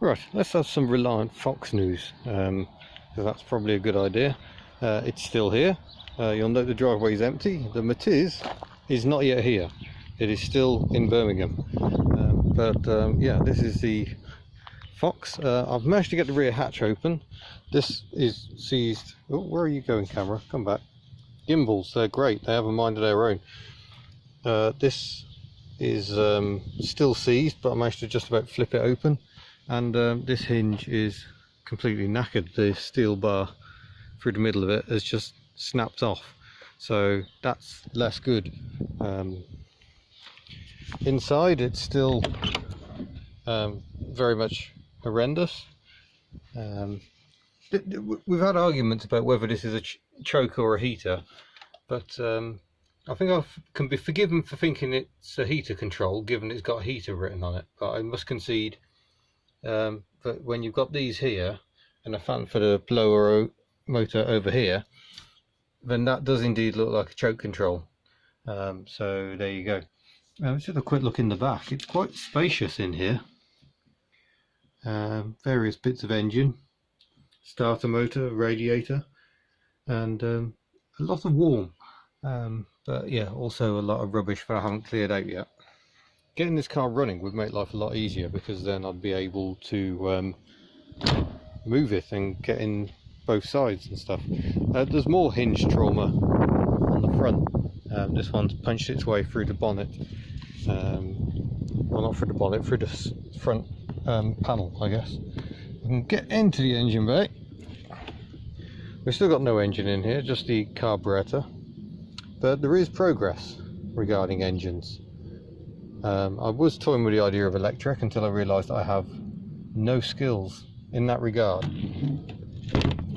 Right, let's have some Reliant Fox news, because that's probably a good idea. It's still here. You'll note the driveway is empty. The Matiz is not yet here. It is still in Birmingham. Yeah, this is the Fox. I've managed to get the rear hatch open. This is seized. Oh, where are you going, camera? Come back. Gimbals, they're great. They have a mind of their own. This is still seized, but I managed to just about flip it open. And this hinge is completely knackered. The steel bar through the middle of it has just snapped off, so that's less good. Inside it's still very much horrendous. We've had arguments about whether this is a choke or a heater, but I think I can be forgiven for thinking it's a heater control, given it's got heater written on it. But I must concede that when you've got these here and a fan for the blower motor over here, then that does indeed look like a choke control. So there you go. Let's have a quick look in the back. It's quite spacious in here. Various bits of engine, starter motor, radiator, and a lot of warm. But yeah, also a lot of rubbish that I haven't cleared out yet. Getting this car running would make life a lot easier, because then I'd be able to move it and get in both sides and stuff. There's more hinge trauma on the front. This one's punched its way through the bonnet. Well, not through the bonnet, through the front panel, I guess. We can get into the engine bay. We've still got no engine in here, just the carburetor. But there is progress regarding engines. I was toying with the idea of electric until I realised I have no skills in that regard.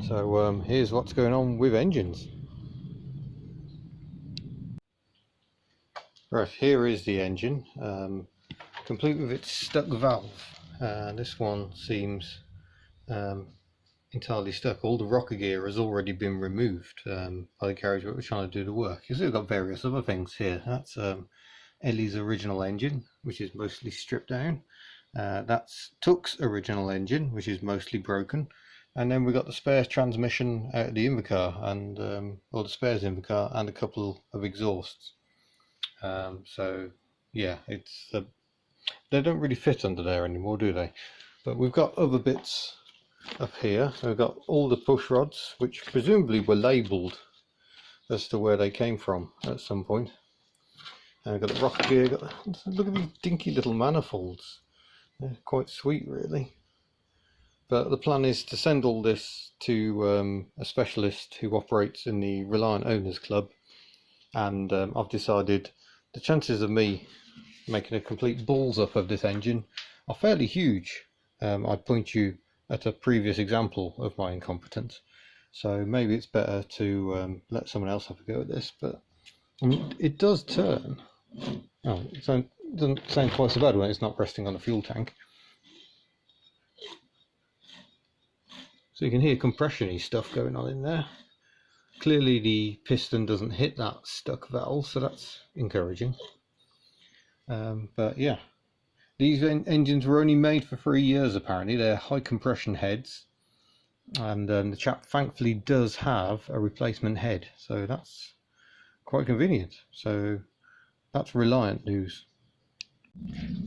So here's what's going on with engines. Right, here is the engine, complete with its stuck valve. This one seems entirely stuck. All the rocker gear has already been removed by the carriage that we're trying to do the work. You see we've got various other things here. That's Ellie's original engine, which is mostly stripped down. That's Tuck's original engine, which is mostly broken. And then we've got the spare transmission out of the Invacar, and or the spares Invacar, and a couple of exhausts. So yeah, it's they don't really fit under there anymore, do they? But we've got other bits up here. So we've got all the push rods, which presumably were labelled as to where they came from at some point. And we've got the rocker gear. Look at these dinky little manifolds. They're quite sweet, really. But the plan is to send all this to a specialist who operates in the Reliant Owners Club. And I've decided the chances of me making a complete balls up of this engine are fairly huge. I'd point you at a previous example of my incompetence. So maybe it's better to let someone else have a go at this. But I mean, it does turn. Oh, it doesn't sound quite so bad when it's not resting on a fuel tank. So you can hear compression-y stuff going on in there. Clearly the piston doesn't hit that stuck valve, so that's encouraging. But yeah, these engines were only made for 3 years apparently. They're high compression heads, and the chap thankfully does have a replacement head, so that's quite convenient. So that's Reliant news.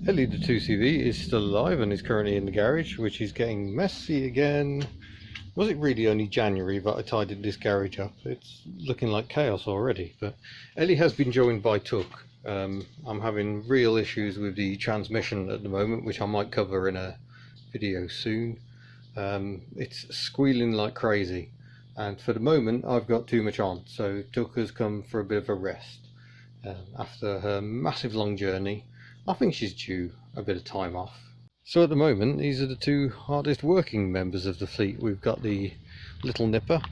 Ellie the 2CV is still alive and is currently in the garage, which is getting messy again. Was it really only January that I tidied this garage up? It's looking like chaos already. But Ellie has been joined by Tuck. I'm having real issues with the transmission at the moment, which I might cover in a video soon. It's squealing like crazy, and for the moment I've got too much on, so Tuck has come for a bit of a rest. After her massive long journey, I think she's due a bit of time off. So at the moment, these are the two hardest working members of the fleet. We've got the little Nippa,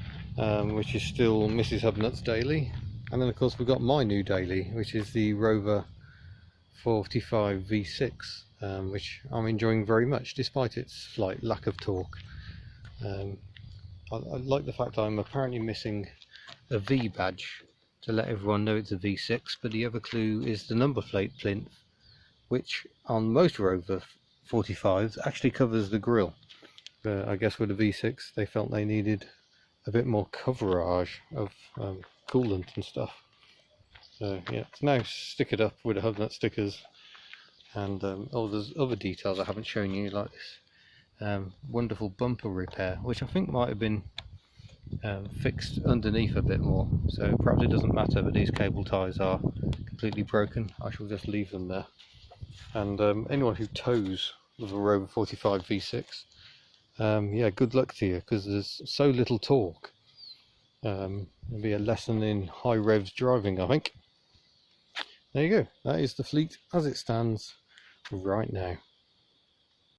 which is still Mrs. HubNut's daily, and then of course we've got my new daily, which is the Rover 45 V6, which I'm enjoying very much despite its slight lack of torque. I like the fact I'm apparently missing a V badge to let everyone know it's a V6, but the other clue is the number plate plinth, which on most Rover 45s actually covers the grille. But I guess with a V6 they felt they needed a bit more coverage of coolant and stuff. So yeah, it's now stickered up with the HubNut stickers, and oh, there's other details I haven't shown you, like this wonderful bumper repair, which I think might have been fixed underneath a bit more, so perhaps it doesn't matter, but these cable ties are completely broken. I shall just leave them there. And anyone who tows with a Rover 45 V6, yeah, good luck to you, because there's so little torque. It'll be a lesson in high revs driving, I think. There you go, that is the Fleet as it stands right now.